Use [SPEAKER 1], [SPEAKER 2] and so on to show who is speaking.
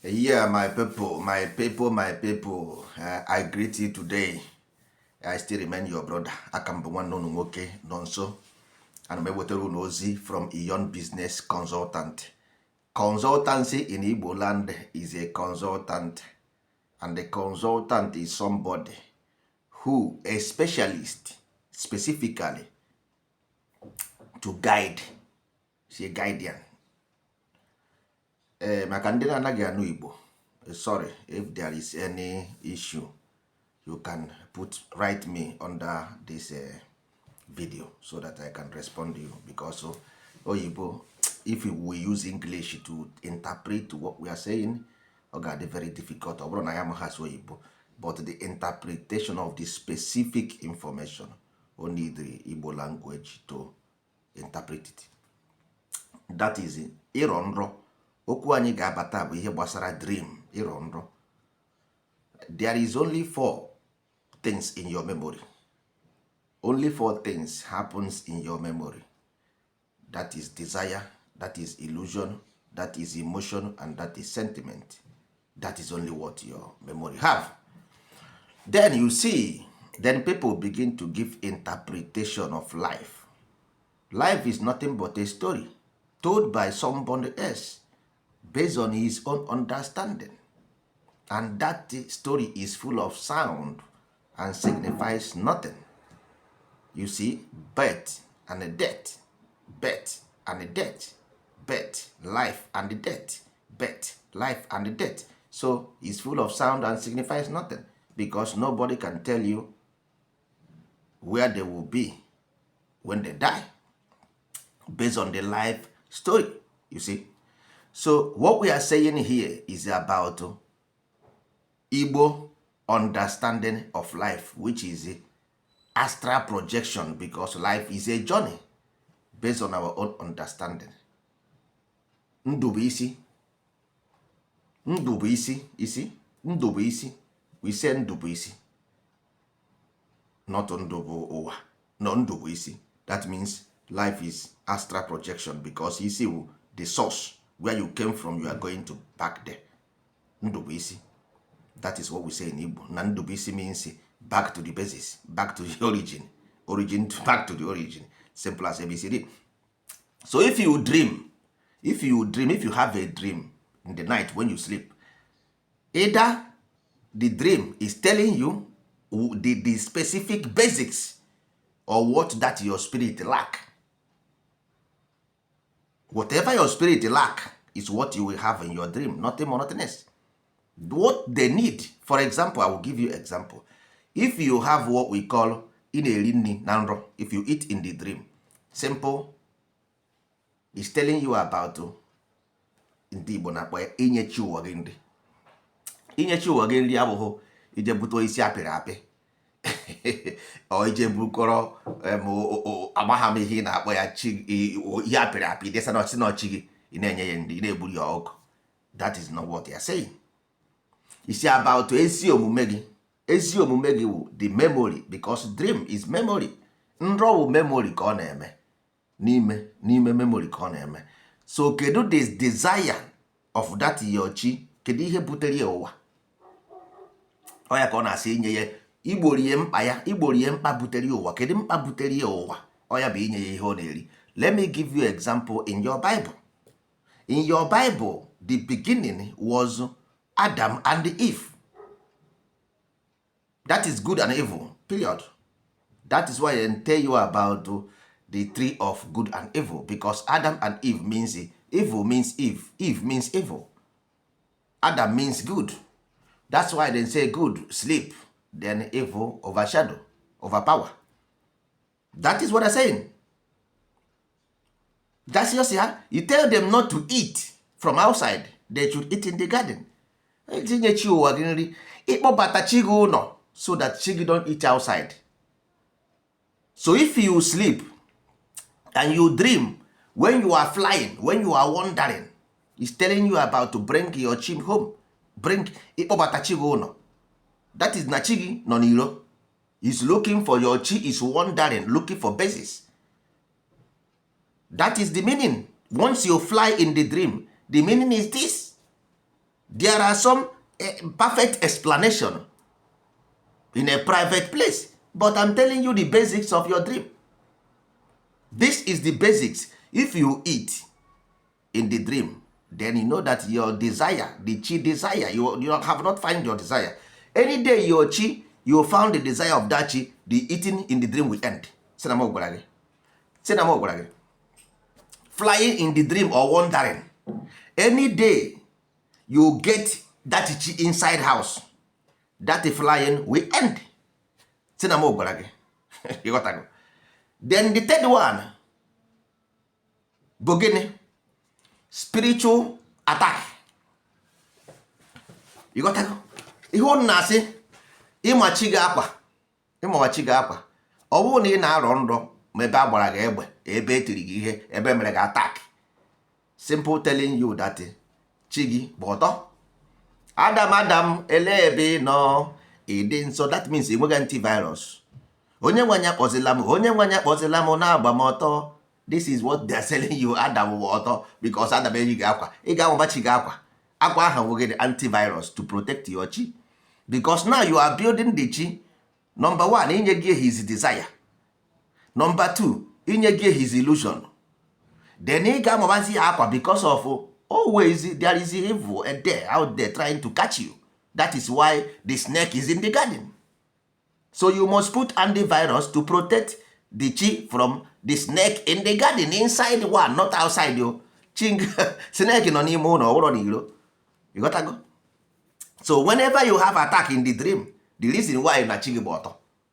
[SPEAKER 1] Yeah, my people, I greet you today. I still remain your brother. Aka m bụ nwanne unu nwoke nọ nso. Ana m ewetara unu ozi from Iyon Business Consultant. Consultancy in Igbo land is a consultant, and the consultant is somebody who a specialist specifically to guide. She a guardian. Maka ndị na-anaghị anụ Igbo, sorry if there is any issue, you can write me under this video so that I can respond to you, because Oyibo, if we use English to interpret what we are saying, ọ ga-adị very difficult. Ọ bụrụ na ya amaghasị Oyibo, but the interpretation of the specific information only the Igbo language to interpret it. That is ịrọ nrọ. Okwu anyị ga-abata bụ ihe gbasara dream, ịrọ nrọ. There is only 4 things in your memory. Only 4 things happens in your memory. That is desire, that is illusion, that is emotion, and that is sentiment. That is only what your memory have. Then you see, then people begin to give interpretation of life. Life is nothing but a story told by somebody else based on his own understanding. And that story is full of sound and signifies nothing. You see, birth and death, birth and death, birth, life and death, birth, life and death. So it's full of sound and signifies nothing, because nobody can tell you where they will be when they die based on the life story, you see. So what we are saying here is about Igbo understanding of life, which is astral projection, because life is a journey based on our own understanding. Ndubuisi. Ndubuisi. We say Ndubuisi. Not Ndubu Owa. No, Ndubuisi. That means life is astral projection, because you see the source where you came from, you are going to back there. Ndubuisi. That is what we say in Igbo. Na Ndubuisi means back to the basis, back to the origin. Back to the origin. Simple as ABCD. So if you have a dream in the night when you sleep, either the dream is telling you the specific basics or what that your spirit lack. Whatever your spirit lack is what you will have in your dream, nothing more, nothing less. What they need, for example, I will give you example. If you have what we call ina-eri-nri na nrọ, if you eat in the dream, simple, is telling you about ndị Igbo na-akpọ ya inyechi ụwa gị nri. Inyechi ụwa gị nri abụghị ije bute isi apịrị apị o ije bukọrọ agbagha m ihe ị na-akpọ ya ihe apịrị apị desa na ọchị gị, ị na-enye ya nri, ị na-egburi ya ọkụ. That is not what they are saying. It's about ezi omume gị. Ezi omume gị wụ the memory, because dream is memory. Nrọ wụ memory ka ọ na-eme n'ime memory ka ọ na-eme. So kedu the desire of that yochi, kedu ihe butere ya ụwa? Ọ ya ka ọ na-asị inye ya, igborie mkpa ya, igborie mkpa butere ya ụwa. Kedu mkpa butere ya ụwa? Ọ ya bụ inye ya ihe ọ na-eri. Let me give you example in your Bible. In your Bible, the beginning was Adam and Eve. That is good and evil, period. That is why I tell you about the tree of good and evil, because Adam and Eve means evil means Eve. Eve means evil. Adam means good. That's why they say good, sleep, then evil, overshadow, overpower. That is what I'm saying. That's just here. You tell them not to eat from outside. They should eat in the garden. Etinye chi ụwa gị nri, ịkpọbata chi gị ụlọ so that chi gị don't eat outside. So if you sleep and you dream, when you are flying, when you are wandering, it's telling you about to bring your chi home. Bring ịkpọbata chi gị ụlọ. That is na chi gị nọ n'iro. Is looking for your chi, is wandering, looking for basis. That is the meaning. Once you fly in the dream, the meaning is this. there are some perfect explanation in a private place, but I'm telling you the basics of your dream. This is the basics. If you eat in the dream, then you know that your desire, the chi desire, you have not found your desire. Any day your chi, you found the desire of that chi, the eating in the dream will end. Flying in the dream or wandering, any day you get that chi inside house, that flying will end. You got to go. Then the third one bụ gịnị? Spiritual attack. You got to go. Ihe unu na-asị ịmachi gị akwa, ịmawachi gị akwa, ọ bụrụ na ị na-arọ nrọ ma ebe a gbara gị egbe, ebe etiri gị ihe, ebe mere gị attack, simple telling you that chi gị bụ ọtọ. Adam ele ebe nọ ịdị nsọ, that means enweghị antivirus. Onye nwanyị akpọzila m na-agba m ọtọ. This is what they are telling you. Adam bụ ọtọ because Adam eyi gị akwa. Ị ga-anwachi gị akwa. Akwa ahụ nweghị antivirus to protect your chi, because now you are building the chi. Number one, inye gị his desire. Number two, inye gị his illusion. Then ị ga-anwachi akwa because of always there is evil out there trying to catch you. That is why the snake is in the garden. So you must put antivirus to protect the chi from the snake in the garden, inside one, not outside you. Snake nọ n'ime ụlọ, ọhụrụ n'iro. You got to go. So whenever you have attack in the dream, the reason why na chi gị bụ ọtọ.